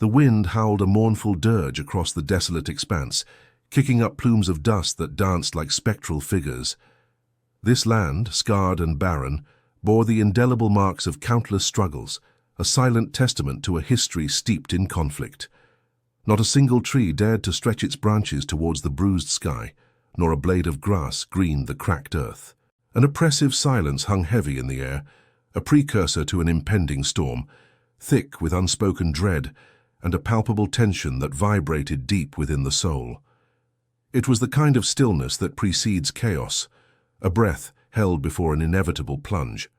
The wind howled a mournful dirge across the desolate expanse, kicking up plumes of dust that danced like spectral figures. This land, scarred and barren, bore the indelible marks of countless struggles, a silent testament to a history steeped in conflict. Not a single tree dared to stretch its branches towards the bruised sky, nor a blade of grass greened the cracked earth. An oppressive silence hung heavy in the air, a precursor to an impending storm, thick with unspoken dread and a palpable tension that vibrated deep within the soul. It was the kind of stillness that precedes chaos, a breath held before an inevitable plunge.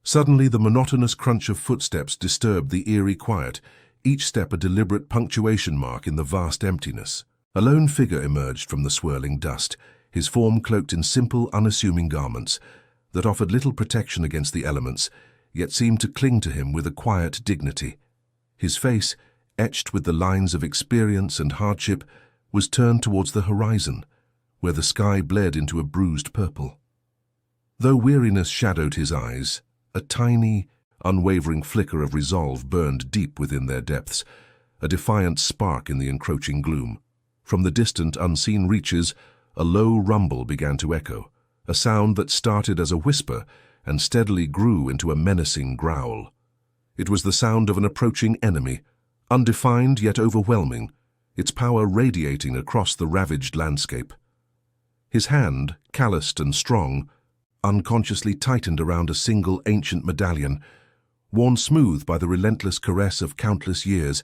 Suddenly, the monotonous crunch of footsteps disturbed the eerie quiet, each step a deliberate punctuation mark in the vast emptiness. A lone figure emerged from the swirling dust, his form cloaked in simple, unassuming garments that offered little protection against the elements, yet seemed to cling to him with a quiet dignity. His face, etched with the lines of experience and hardship, was turned towards the horizon, where the sky bled into a bruised purple. Though weariness shadowed his eyes, a tiny, unwavering flicker of resolve burned deep within their depths, a defiant spark in the encroaching gloom. From the distant, unseen reaches, a low rumble began to echo, a sound that started as a whisper and steadily grew into a menacing growl. It was the sound of an approaching enemy, undefined yet overwhelming, its power radiating across the ravaged landscape. His hand, calloused and strong, unconsciously tightened around a single ancient medallion. Worn smooth by the relentless caress of countless years,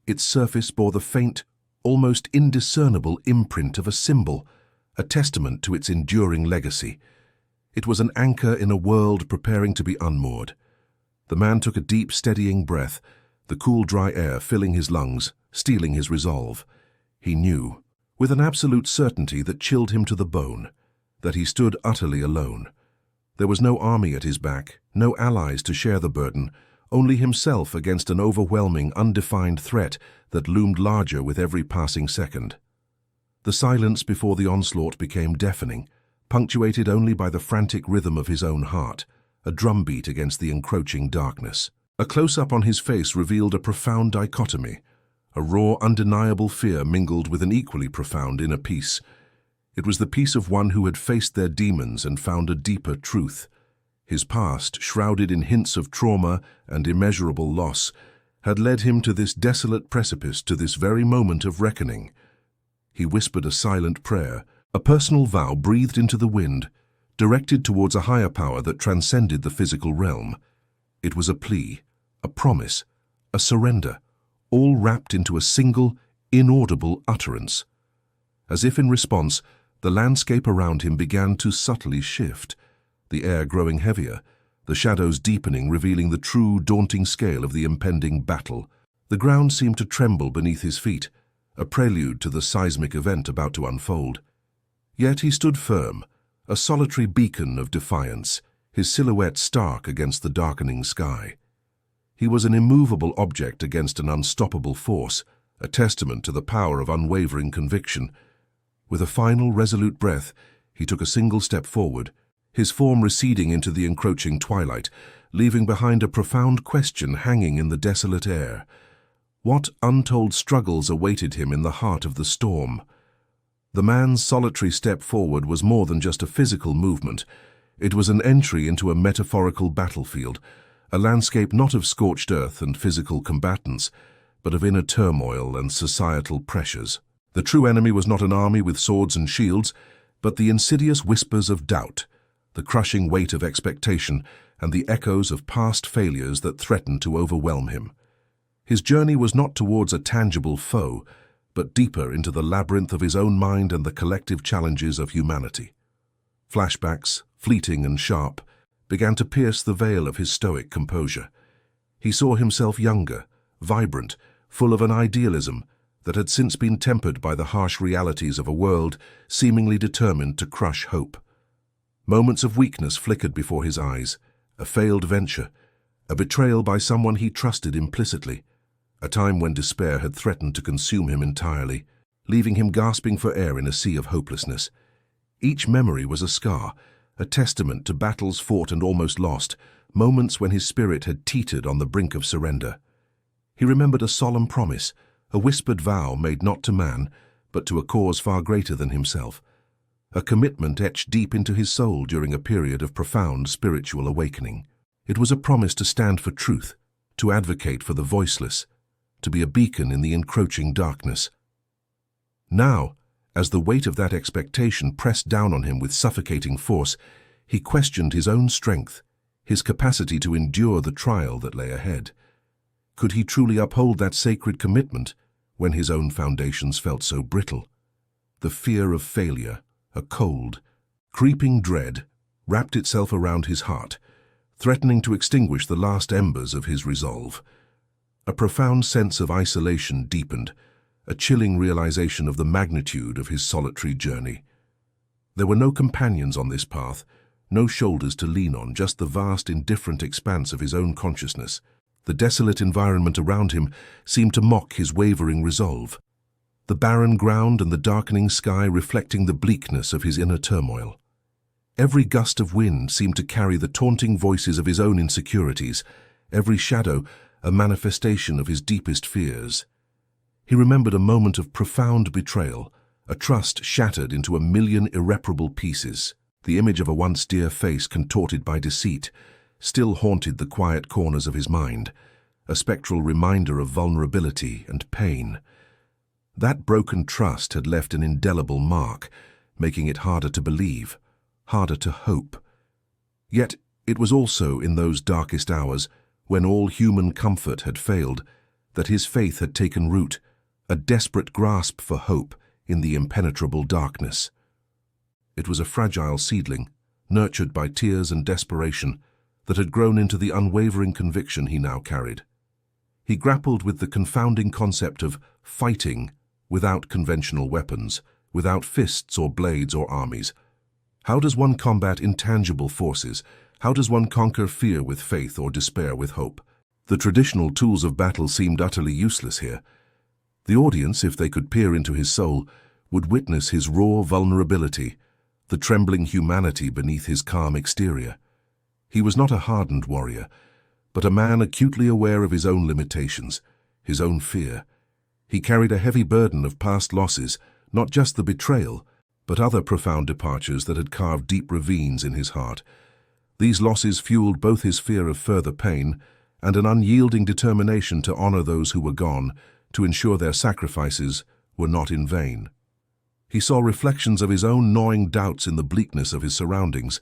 its surface bore the faint, almost indiscernible imprint of a symbol, a testament to its enduring legacy. It was an anchor in a world preparing to be unmoored. The man took a deep, steadying breath, the cool, dry air filling his lungs, steeling his resolve. He knew, with an absolute certainty that chilled him to the bone, that he stood utterly alone. There was no army at his back, no allies to share the burden, only himself against an overwhelming, undefined threat that loomed larger with every passing second. The silence before the onslaught became deafening, punctuated only by the frantic rhythm of his own heart, a drumbeat against the encroaching darkness. A close-up on his face revealed a profound dichotomy, a raw, undeniable fear mingled with an equally profound inner peace. It was the peace of one who had faced their demons and found a deeper truth. His past, shrouded in hints of trauma and immeasurable loss, had led him to this desolate precipice, to this very moment of reckoning. He whispered a silent prayer, a personal vow breathed into the wind, directed towards a higher power that transcended the physical realm. It was a plea, a promise, a surrender, all wrapped into a single, inaudible utterance. As if in response, the landscape around him began to subtly shift, the air growing heavier, the shadows deepening, revealing the true, daunting scale of the impending battle. The ground seemed to tremble beneath his feet, a prelude to the seismic event about to unfold. Yet he stood firm, a solitary beacon of defiance, his silhouette stark against the darkening sky. He was an immovable object against an unstoppable force, a testament to the power of unwavering conviction. With a final, resolute breath, he took a single step forward, his form receding into the encroaching twilight, leaving behind a profound question hanging in the desolate air. What untold struggles awaited him in the heart of the storm? The man's solitary step forward was more than just a physical movement. It was an entry into a metaphorical battlefield, a landscape not of scorched earth and physical combatants, but of inner turmoil and societal pressures. The true enemy was not an army with swords and shields, but the insidious whispers of doubt, the crushing weight of expectation, and the echoes of past failures that threatened to overwhelm him. His journey was not towards a tangible foe, but deeper into the labyrinth of his own mind and the collective challenges of humanity. Flashbacks, fleeting and sharp, began to pierce the veil of his stoic composure. He saw himself younger, vibrant, full of an idealism that had since been tempered by the harsh realities of a world seemingly determined to crush hope. Moments of weakness flickered before his eyes, a failed venture, a betrayal by someone he trusted implicitly, a time when despair had threatened to consume him entirely, leaving him gasping for air in a sea of hopelessness. Each memory was a scar, a testament to battles fought and almost lost, moments when his spirit had teetered on the brink of surrender. He remembered a solemn promise, a whispered vow made not to man, but to a cause far greater than himself. A commitment etched deep into his soul during a period of profound spiritual awakening. It was a promise to stand for truth, to advocate for the voiceless, to be a beacon in the encroaching darkness. Now, as the weight of that expectation pressed down on him with suffocating force, he questioned his own strength, his capacity to endure the trial that lay ahead. Could he truly uphold that sacred commitment when his own foundations felt so brittle? The fear of failure, a cold, creeping dread, wrapped itself around his heart, threatening to extinguish the last embers of his resolve. A profound sense of isolation deepened, a chilling realization of the magnitude of his solitary journey. There were no companions on this path, no shoulders to lean on, just the vast, indifferent expanse of his own consciousness. The desolate environment around him seemed to mock his wavering resolve, the barren ground and the darkening sky reflecting the bleakness of his inner turmoil. Every gust of wind seemed to carry the taunting voices of his own insecurities, every shadow a manifestation of his deepest fears. He remembered a moment of profound betrayal, a trust shattered into a million irreparable pieces. The image of a once dear face contorted by deceit still haunted the quiet corners of his mind, a spectral reminder of vulnerability and pain. That broken trust had left an indelible mark, making it harder to believe, harder to hope. Yet it was also in those darkest hours, when all human comfort had failed, that his faith had taken root, a desperate grasp for hope in the impenetrable darkness. It was a fragile seedling, nurtured by tears and desperation, that had grown into the unwavering conviction he now carried. He grappled with the confounding concept of fighting without conventional weapons, without fists or blades or armies. How does one combat intangible forces? How does one conquer fear with faith or despair with hope? The traditional tools of battle seemed utterly useless here. The audience, if they could peer into his soul, would witness his raw vulnerability, the trembling humanity beneath his calm exterior. He was not a hardened warrior, but a man acutely aware of his own limitations, his own fear. He carried a heavy burden of past losses, not just the betrayal, but other profound departures that had carved deep ravines in his heart. These losses fueled both his fear of further pain and an unyielding determination to honor those who were gone, to ensure their sacrifices were not in vain. He saw reflections of his own gnawing doubts in the bleakness of his surroundings,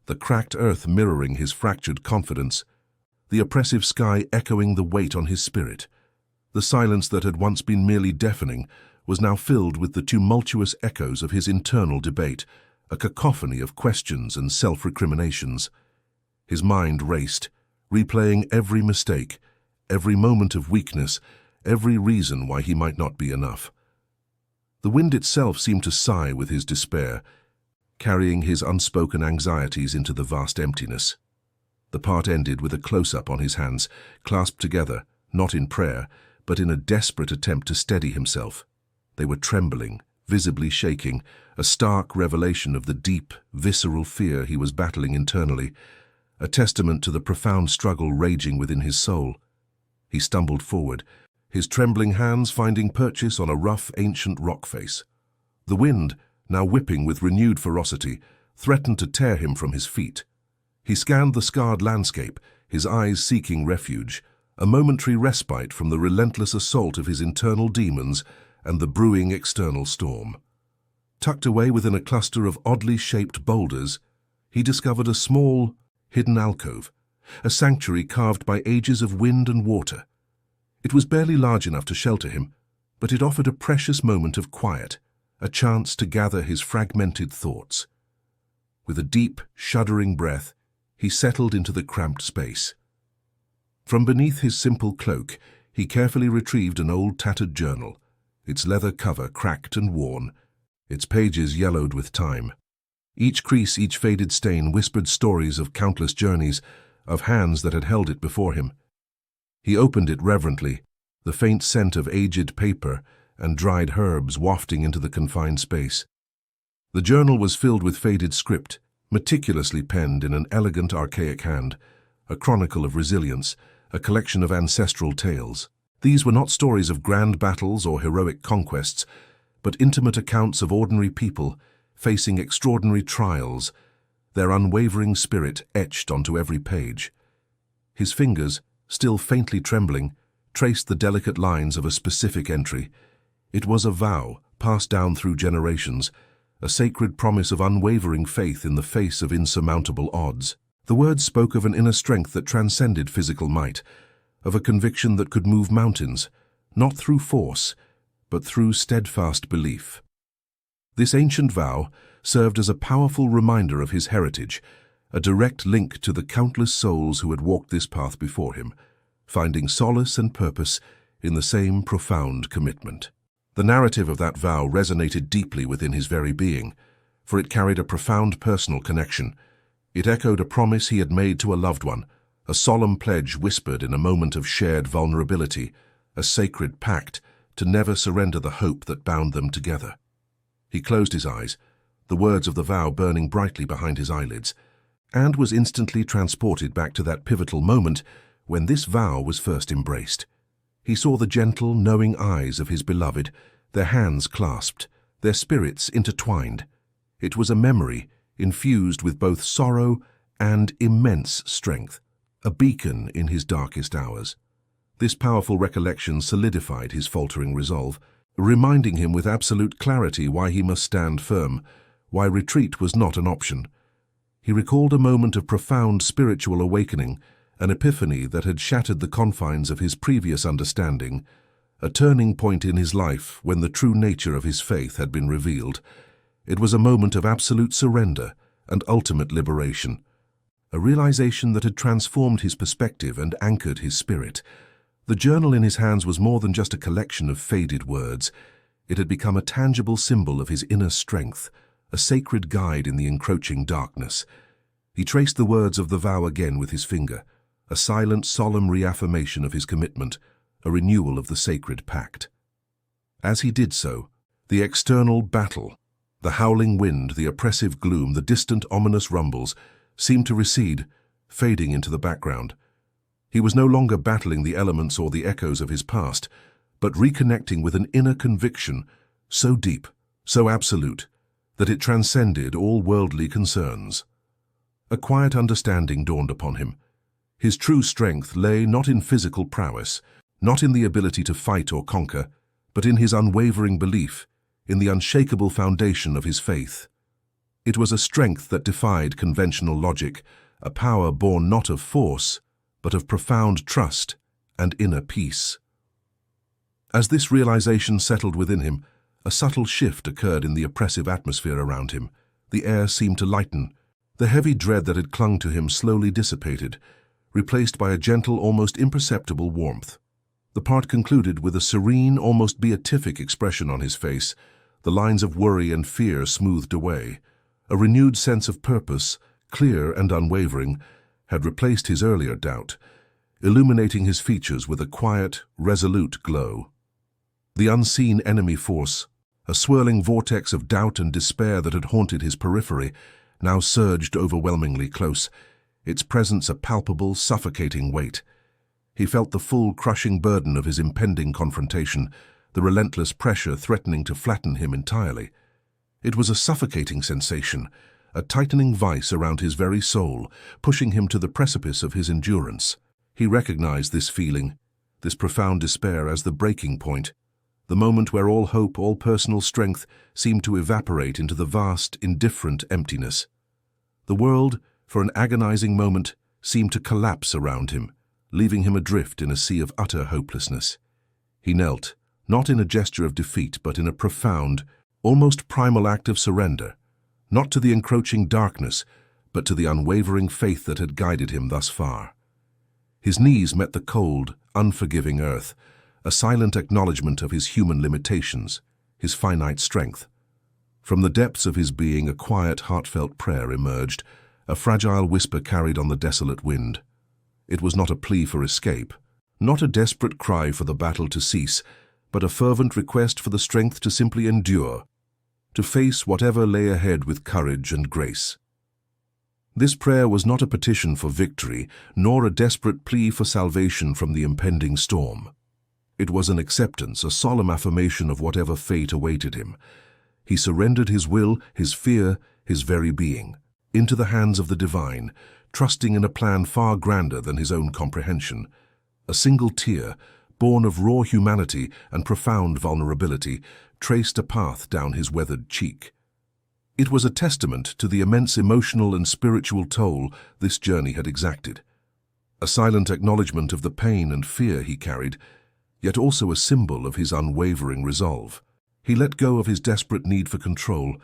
the cracked earth mirroring his fractured confidence, the oppressive sky echoing the weight on his spirit. The silence that had once been merely deafening was now filled with the tumultuous echoes of his internal debate, a cacophony of questions and self-recriminations. His mind raced, replaying every mistake, every moment of weakness, every reason why he might not be enough. The wind itself seemed to sigh with his despair, carrying his unspoken anxieties into the vast emptiness. The part ended with a close-up on his hands, clasped together, not in prayer, but in a desperate attempt to steady himself. They were trembling, visibly shaking, a stark revelation of the deep, visceral fear he was battling internally, a testament to the profound struggle raging within his soul. He stumbled forward, his trembling hands finding purchase on a rough, ancient rock face. The wind, now whipping with renewed ferocity, threatened to tear him from his feet. He scanned the scarred landscape, his eyes seeking refuge, a momentary respite from the relentless assault of his internal demons and the brewing external storm. Tucked away within a cluster of oddly shaped boulders, he discovered a small, hidden alcove, a sanctuary carved by ages of wind and water. It was barely large enough to shelter him, but it offered a precious moment of quiet, a chance to gather his fragmented thoughts. With a deep, shuddering breath, he settled into the cramped space. From beneath his simple cloak, he carefully retrieved an old tattered journal, its leather cover cracked and worn, its pages yellowed with time. Each crease, each faded stain whispered stories of countless journeys, of hands that had held it before him. He opened it reverently, the faint scent of aged paper and dried herbs wafting into the confined space. The journal was filled with faded script, meticulously penned in an elegant, archaic hand, a chronicle of resilience, a collection of ancestral tales. These were not stories of grand battles or heroic conquests, but intimate accounts of ordinary people facing extraordinary trials, their unwavering spirit etched onto every page. His fingers, still faintly trembling, traced the delicate lines of a specific entry. It was a vow, passed down through generations, a sacred promise of unwavering faith in the face of insurmountable odds. The words spoke of an inner strength that transcended physical might, of a conviction that could move mountains, not through force, but through steadfast belief. This ancient vow served as a powerful reminder of his heritage, a direct link to the countless souls who had walked this path before him, finding solace and purpose in the same profound commitment. The narrative of that vow resonated deeply within his very being, for it carried a profound personal connection. It echoed a promise he had made to a loved one, a solemn pledge whispered in a moment of shared vulnerability, a sacred pact to never surrender the hope that bound them together. He closed his eyes, the words of the vow burning brightly behind his eyelids, and was instantly transported back to that pivotal moment when this vow was first embraced. He saw the gentle, knowing eyes of his beloved, their hands clasped, their spirits intertwined. It was a memory infused with both sorrow and immense strength, a beacon in his darkest hours. This powerful recollection solidified his faltering resolve, reminding him with absolute clarity why he must stand firm, why retreat was not an option. He recalled a moment of profound spiritual awakening, an epiphany that had shattered the confines of his previous understanding, a turning point in his life when the true nature of his faith had been revealed. It was a moment of absolute surrender and ultimate liberation, a realization that had transformed his perspective and anchored his spirit. The journal in his hands was more than just a collection of faded words. It had become a tangible symbol of his inner strength, a sacred guide in the encroaching darkness. He traced the words of the vow again with his finger, a silent, solemn reaffirmation of his commitment, a renewal of the sacred pact. As he did so, the external battle, the howling wind, the oppressive gloom, the distant ominous rumbles, seemed to recede, fading into the background. He was no longer battling the elements or the echoes of his past, but reconnecting with an inner conviction so deep, so absolute, that it transcended all worldly concerns. A quiet understanding dawned upon him. His true strength lay not in physical prowess, not in the ability to fight or conquer, but in his unwavering belief, in the unshakable foundation of his faith. It was a strength that defied conventional logic, a power born not of force, but of profound trust and inner peace. As this realization settled within him, a subtle shift occurred in the oppressive atmosphere around him. The air seemed to lighten. The heavy dread that had clung to him slowly dissipated, replaced by a gentle, almost imperceptible warmth. The part concluded with a serene, almost beatific expression on his face, the lines of worry and fear smoothed away. A renewed sense of purpose, clear and unwavering, had replaced his earlier doubt, illuminating his features with a quiet, resolute glow. The unseen enemy force, a swirling vortex of doubt and despair that had haunted his periphery, now surged overwhelmingly close, its presence a palpable, suffocating weight. He felt the full, crushing burden of his impending confrontation, the relentless pressure threatening to flatten him entirely. It was a suffocating sensation, a tightening vice around his very soul, pushing him to the precipice of his endurance. He recognized this feeling, this profound despair, as the breaking point, the moment where all hope, all personal strength seemed to evaporate into the vast, indifferent emptiness. The world, for an agonizing moment, seemed to collapse around him, leaving him adrift in a sea of utter hopelessness. He knelt, not in a gesture of defeat, but in a profound, almost primal act of surrender, not to the encroaching darkness, but to the unwavering faith that had guided him thus far. His knees met the cold, unforgiving earth, a silent acknowledgement of his human limitations, his finite strength. From the depths of his being, a quiet, heartfelt prayer emerged, a fragile whisper carried on the desolate wind. It was not a plea for escape, not a desperate cry for the battle to cease, but a fervent request for the strength to simply endure, to face whatever lay ahead with courage and grace. This prayer was not a petition for victory, nor a desperate plea for salvation from the impending storm. It was an acceptance, a solemn affirmation of whatever fate awaited him. He surrendered his will, his fear, his very being, into the hands of the divine, trusting in a plan far grander than his own comprehension. A single tear, born of raw humanity and profound vulnerability, traced a path down his weathered cheek. It was a testament to the immense emotional and spiritual toll this journey had exacted. A silent acknowledgement of the pain and fear he carried, yet also a symbol of his unwavering resolve. He let go of his desperate need for control,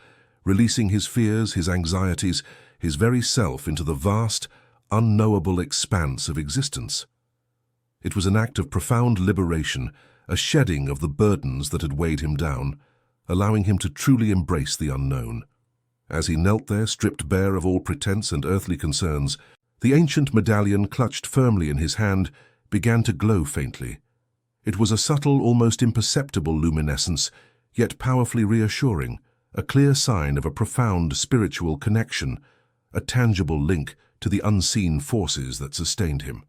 releasing his fears, his anxieties, his very self into the vast, unknowable expanse of existence. It was an act of profound liberation, a shedding of the burdens that had weighed him down, allowing him to truly embrace the unknown. As he knelt there, stripped bare of all pretense and earthly concerns, the ancient medallion clutched firmly in his hand began to glow faintly. It was a subtle, almost imperceptible luminescence, yet powerfully reassuring, a clear sign of a profound spiritual connection, a tangible link to the unseen forces that sustained him.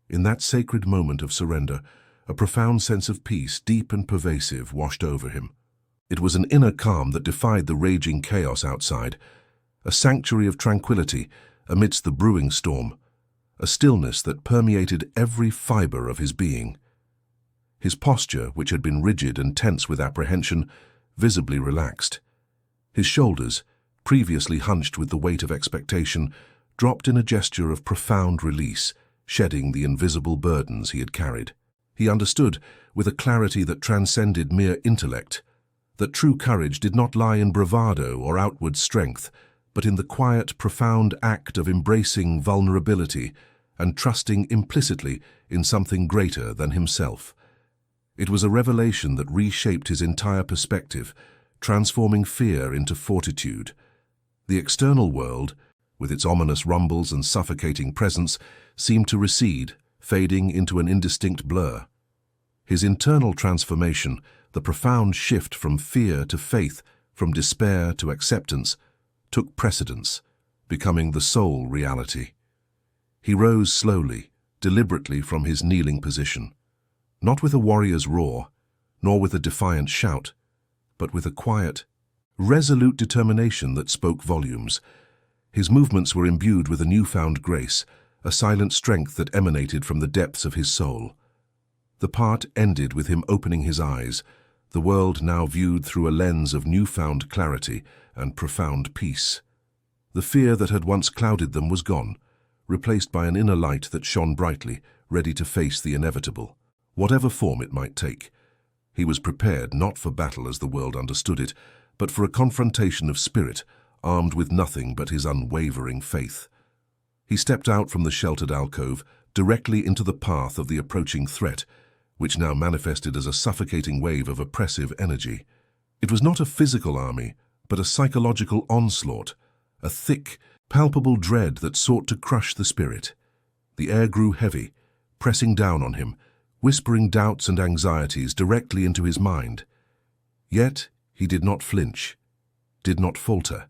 In that sacred moment of surrender, a profound sense of peace, deep and pervasive, washed over him. It was an inner calm that defied the raging chaos outside, a sanctuary of tranquility amidst the brewing storm, a stillness that permeated every fiber of his being. His posture, which had been rigid and tense with apprehension, visibly relaxed. His shoulders, previously hunched with the weight of expectation, dropped in a gesture of profound release, shedding the invisible burdens he had carried. He understood, with a clarity that transcended mere intellect, that true courage did not lie in bravado or outward strength, but in the quiet, profound act of embracing vulnerability and trusting implicitly in something greater than himself. It was a revelation that reshaped his entire perspective, transforming fear into fortitude. The external world, with its ominous rumbles and suffocating presence, seemed to recede, fading into an indistinct blur. His internal transformation, the profound shift from fear to faith, from despair to acceptance, took precedence, becoming the sole reality. He rose slowly, deliberately from his kneeling position, not with a warrior's roar, nor with a defiant shout, but with a quiet, resolute determination that spoke volumes. His movements were imbued with a newfound grace, a silent strength that emanated from the depths of his soul. The part ended with him opening his eyes, the world now viewed through a lens of newfound clarity and profound peace. The fear that had once clouded them was gone, replaced by an inner light that shone brightly, ready to face the inevitable, whatever form it might take. He was prepared not for battle as the world understood it, but for a confrontation of spirit, armed with nothing but his unwavering faith. He stepped out from the sheltered alcove, directly into the path of the approaching threat, which now manifested as a suffocating wave of oppressive energy. It was not a physical army, but a psychological onslaught, a thick, palpable dread that sought to crush the spirit. The air grew heavy, pressing down on him, whispering doubts and anxieties directly into his mind. Yet he did not flinch, did not falter.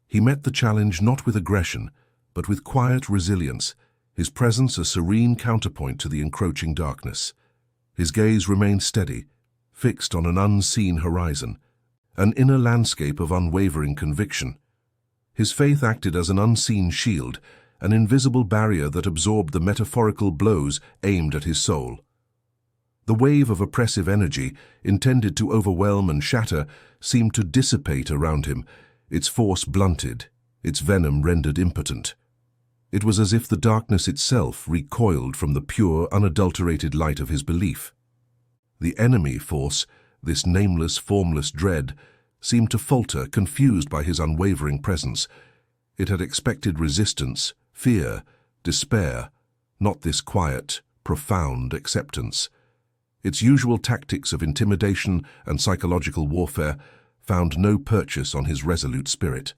He met the challenge not with aggression, but with quiet resilience, his presence a serene counterpoint to the encroaching darkness. His gaze remained steady, fixed on an unseen horizon, an inner landscape of unwavering conviction. His faith acted as an unseen shield, an invisible barrier that absorbed the metaphorical blows aimed at his soul. The wave of oppressive energy, intended to overwhelm and shatter, seemed to dissipate around him, its force blunted, its venom rendered impotent. It was as if the darkness itself recoiled from the pure, unadulterated light of his belief. The enemy force, this nameless, formless dread, seemed to falter, confused by his unwavering presence. It had expected resistance, fear, despair, not this quiet, profound acceptance. Its usual tactics of intimidation and psychological warfare found no purchase on his resolute spirit.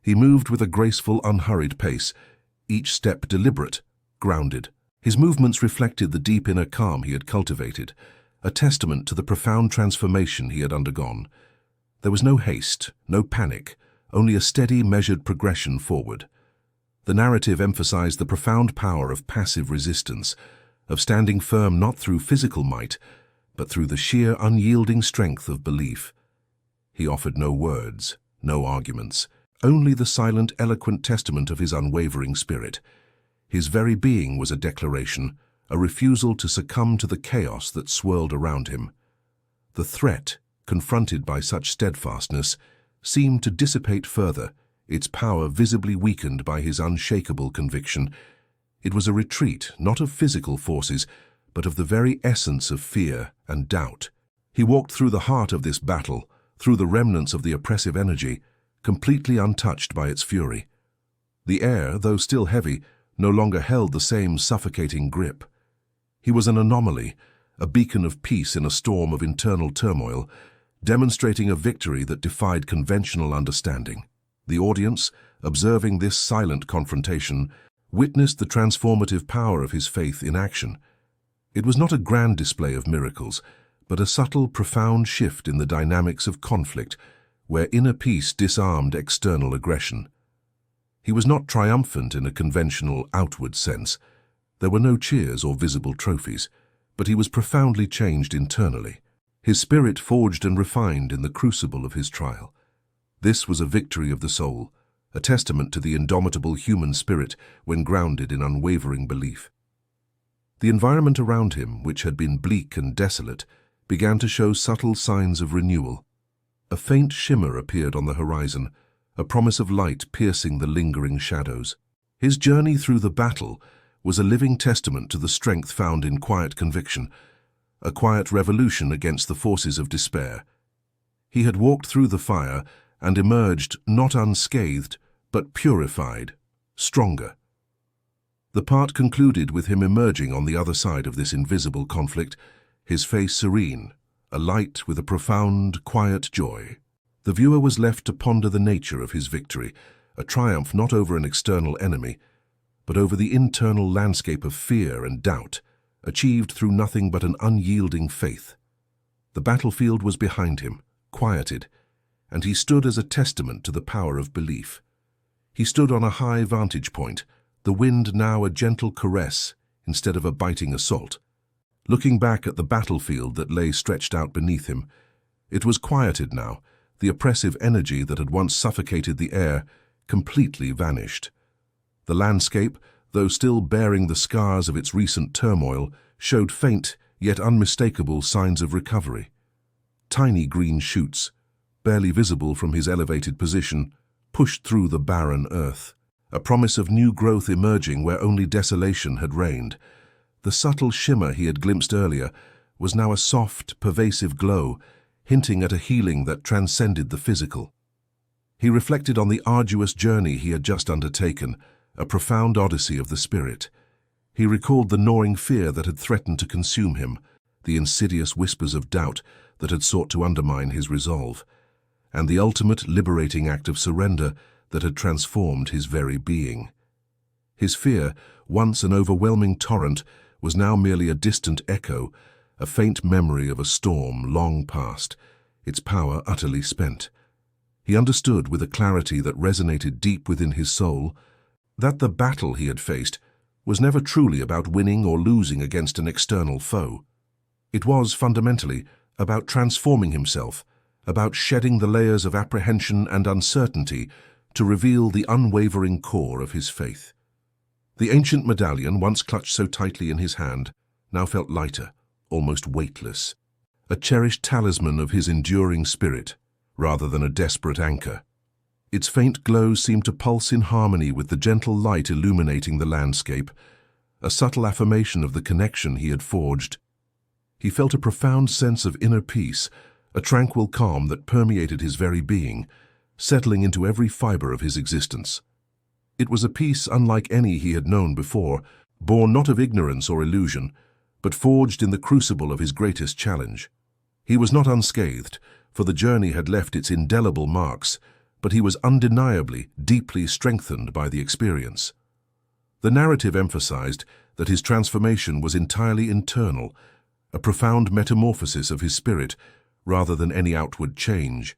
He moved with a graceful, unhurried pace, each step deliberate, grounded. His movements reflected the deep inner calm he had cultivated, a testament to the profound transformation he had undergone. There was no haste, no panic, only a steady, measured progression forward. The narrative emphasized the profound power of passive resistance, of standing firm not through physical might, but through the sheer unyielding strength of belief. He offered no words, no arguments, only the silent, eloquent testament of his unwavering spirit. His very being was a declaration, a refusal to succumb to the chaos that swirled around him. The threat, confronted by such steadfastness, seemed to dissipate further, its power visibly weakened by his unshakable conviction. It was a retreat, not of physical forces, but of the very essence of fear and doubt. He walked through the heart of this battle, through the remnants of the oppressive energy, completely untouched by its fury. The air, though still heavy, no longer held the same suffocating grip. He was an anomaly, a beacon of peace in a storm of internal turmoil, demonstrating a victory that defied conventional understanding. The audience, observing this silent confrontation, witnessed the transformative power of his faith in action. It was not a grand display of miracles, but a subtle, profound shift in the dynamics of conflict, where inner peace disarmed external aggression. He was not triumphant in a conventional outward sense. There were no cheers or visible trophies, but he was profoundly changed internally. His spirit forged and refined in the crucible of his trial. This was a victory of the soul, a testament to the indomitable human spirit when grounded in unwavering belief. The environment around him, which had been bleak and desolate, began to show subtle signs of renewal. A faint shimmer appeared on the horizon, a promise of light piercing the lingering shadows. His journey through the battle was a living testament to the strength found in quiet conviction, a quiet revolution against the forces of despair. He had walked through the fire and emerged not unscathed, but purified, stronger. The part concluded with him emerging on the other side of this invisible conflict, his face serene, alight with a profound, quiet joy. The viewer was left to ponder the nature of his victory, a triumph not over an external enemy, but over the internal landscape of fear and doubt, achieved through nothing but an unyielding faith. The battlefield was behind him, quieted, and he stood as a testament to the power of belief. He stood on a high vantage point, the wind now a gentle caress instead of a biting assault. Looking back at the battlefield that lay stretched out beneath him, it was quieted now. The oppressive energy that had once suffocated the air completely vanished. The landscape, though still bearing the scars of its recent turmoil, showed faint yet unmistakable signs of recovery. Tiny green shoots, barely visible from his elevated position, pushed through the barren earth, a promise of new growth emerging where only desolation had reigned. The subtle shimmer he had glimpsed earlier was now a soft, pervasive glow, hinting at a healing that transcended the physical. He reflected on the arduous journey he had just undertaken, a profound odyssey of the spirit. He recalled the gnawing fear that had threatened to consume him, the insidious whispers of doubt that had sought to undermine his resolve, and the ultimate liberating act of surrender that had transformed his very being. His fear, once an overwhelming torrent, was now merely a distant echo, a faint memory of a storm long past, its power utterly spent. He understood with a clarity that resonated deep within his soul that the battle he had faced was never truly about winning or losing against an external foe. It was, fundamentally, about transforming himself, about shedding the layers of apprehension and uncertainty to reveal the unwavering core of his faith. The ancient medallion, once clutched so tightly in his hand, now felt lighter, almost weightless, a cherished talisman of his enduring spirit, rather than a desperate anchor. Its faint glow seemed to pulse in harmony with the gentle light illuminating the landscape, a subtle affirmation of the connection he had forged. He felt a profound sense of inner peace, a tranquil calm that permeated his very being, settling into every fiber of his existence. It was a peace unlike any he had known before, born not of ignorance or illusion, but forged in the crucible of his greatest challenge. He was not unscathed, for the journey had left its indelible marks, but he was undeniably, deeply strengthened by the experience. The narrative emphasized that his transformation was entirely internal, a profound metamorphosis of his spirit, rather than any outward change.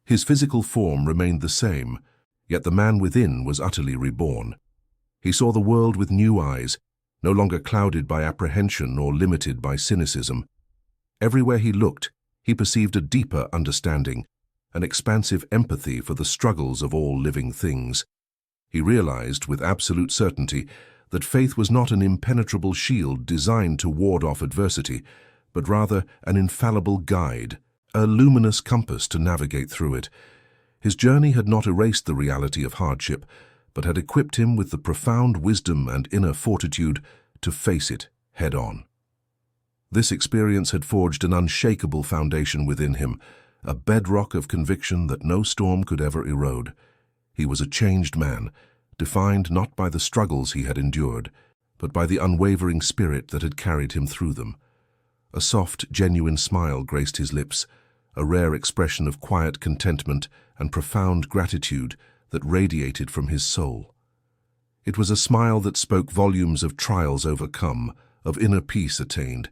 His physical form remained the same, yet the man within was utterly reborn. He saw the world with new eyes, no longer clouded by apprehension or limited by cynicism. Everywhere he looked, he perceived a deeper understanding, an expansive empathy for the struggles of all living things. He realized with absolute certainty that faith was not an impenetrable shield designed to ward off adversity, but rather an infallible guide, a luminous compass to navigate through it. His journey had not erased the reality of hardship, but had equipped him with the profound wisdom and inner fortitude to face it head-on. This experience had forged an unshakable foundation within him, a bedrock of conviction that no storm could ever erode. He was a changed man, defined not by the struggles he had endured, but by the unwavering spirit that had carried him through them. A soft, genuine smile graced his lips, a rare expression of quiet contentment and profound gratitude that radiated from his soul. It was a smile that spoke volumes of trials overcome, of inner peace attained,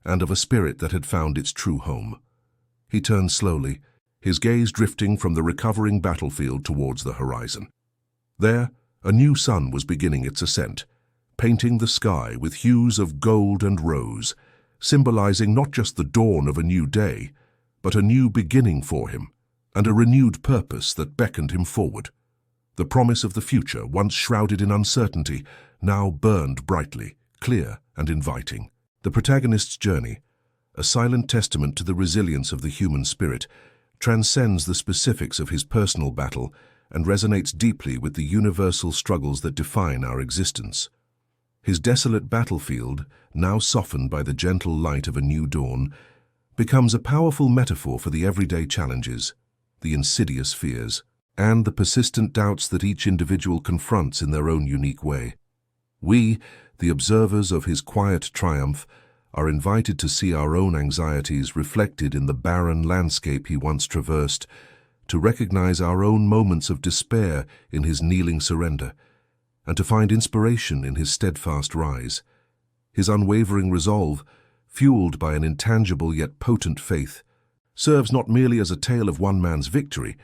and of a spirit that had found its true home. He turned slowly, his gaze drifting from the recovering battlefield towards the horizon. There, a new sun was beginning its ascent, painting the sky with hues of gold and rose, symbolizing not just the dawn of a new day, but a new beginning for him, and a renewed purpose that beckoned him forward. The promise of the future, once shrouded in uncertainty, now burned brightly, clear and inviting. The protagonist's journey, a silent testament to the resilience of the human spirit, transcends the specifics of his personal battle and resonates deeply with the universal struggles that define our existence. His desolate battlefield, now softened by the gentle light of a new dawn, becomes a powerful metaphor for the everyday challenges, the insidious fears, and the persistent doubts that each individual confronts in their own unique way. We, the observers of his quiet triumph, are invited to see our own anxieties reflected in the barren landscape he once traversed, to recognize our own moments of despair in his kneeling surrender, and to find inspiration in his steadfast rise. His unwavering resolve, fueled by an intangible yet potent faith, serves not merely as a tale of one man's victory,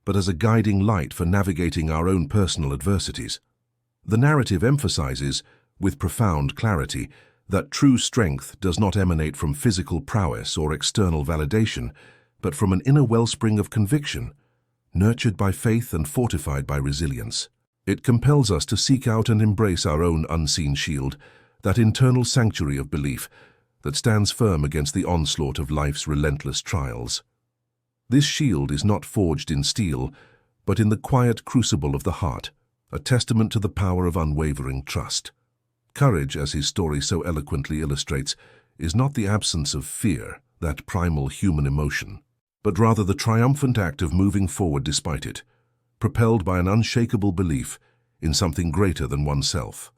but as a guiding light for navigating our own personal adversities. The narrative emphasizes, with profound clarity, that true strength does not emanate from physical prowess or external validation, but from an inner wellspring of conviction, nurtured by faith and fortified by resilience. It compels us to seek out and embrace our own unseen shield, that internal sanctuary of belief that stands firm against the onslaught of life's relentless trials. This shield is not forged in steel, but in the quiet crucible of the heart, a testament to the power of unwavering trust. Courage, as his story so eloquently illustrates, is not the absence of fear, that primal human emotion, but rather the triumphant act of moving forward despite it, propelled by an unshakable belief in something greater than oneself.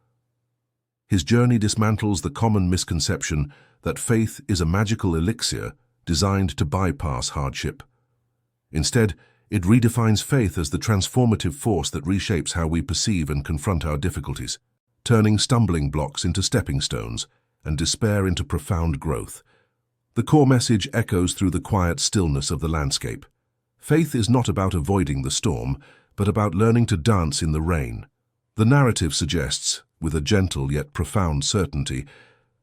His journey dismantles the common misconception that faith is a magical elixir designed to bypass hardship. Instead, it redefines faith as the transformative force that reshapes how we perceive and confront our difficulties, turning stumbling blocks into stepping stones and despair into profound growth. The core message echoes through the quiet stillness of the landscape. Faith is not about avoiding the storm, but about learning to dance in the rain. The narrative suggests, with a gentle yet profound certainty,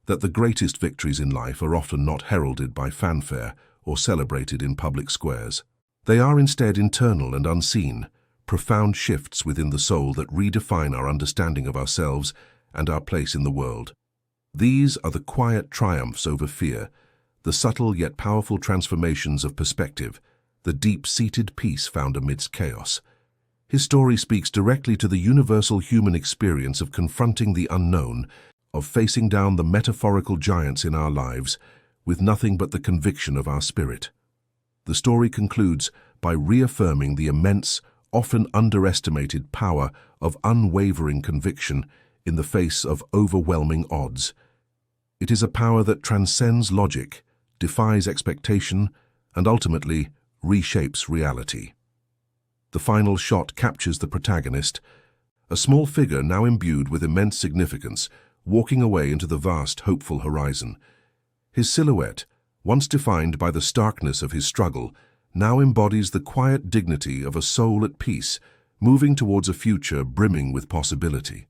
that the greatest victories in life are often not heralded by fanfare or celebrated in public squares. They are instead internal and unseen, profound shifts within the soul that redefine our understanding of ourselves and our place in the world. These are the quiet triumphs over fear, the subtle yet powerful transformations of perspective, the deep-seated peace found amidst chaos. His story speaks directly to the universal human experience of confronting the unknown, of facing down the metaphorical giants in our lives with nothing but the conviction of our spirit. The story concludes by reaffirming the immense, often underestimated power of unwavering conviction in the face of overwhelming odds. It is a power that transcends logic, defies expectation, and ultimately reshapes reality. The final shot captures the protagonist, a small figure now imbued with immense significance, walking away into the vast, hopeful horizon. His silhouette, once defined by the starkness of his struggle, now embodies the quiet dignity of a soul at peace, moving towards a future brimming with possibility.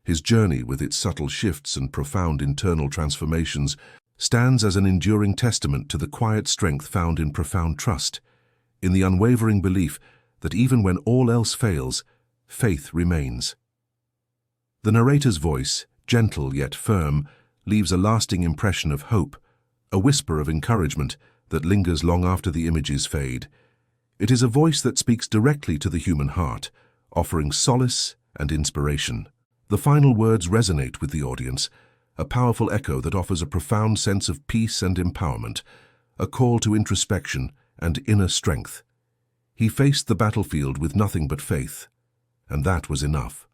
His journey, with its subtle shifts and profound internal transformations, stands as an enduring testament to the quiet strength found in profound trust, in the unwavering belief that even when all else fails, faith remains. The narrator's voice, gentle yet firm, leaves a lasting impression of hope, a whisper of encouragement that lingers long after the images fade. It is a voice that speaks directly to the human heart, offering solace and inspiration. The final words resonate with the audience, a powerful echo that offers a profound sense of peace and empowerment, a call to introspection and inner strength. He faced the battlefield with nothing but faith, and that was enough.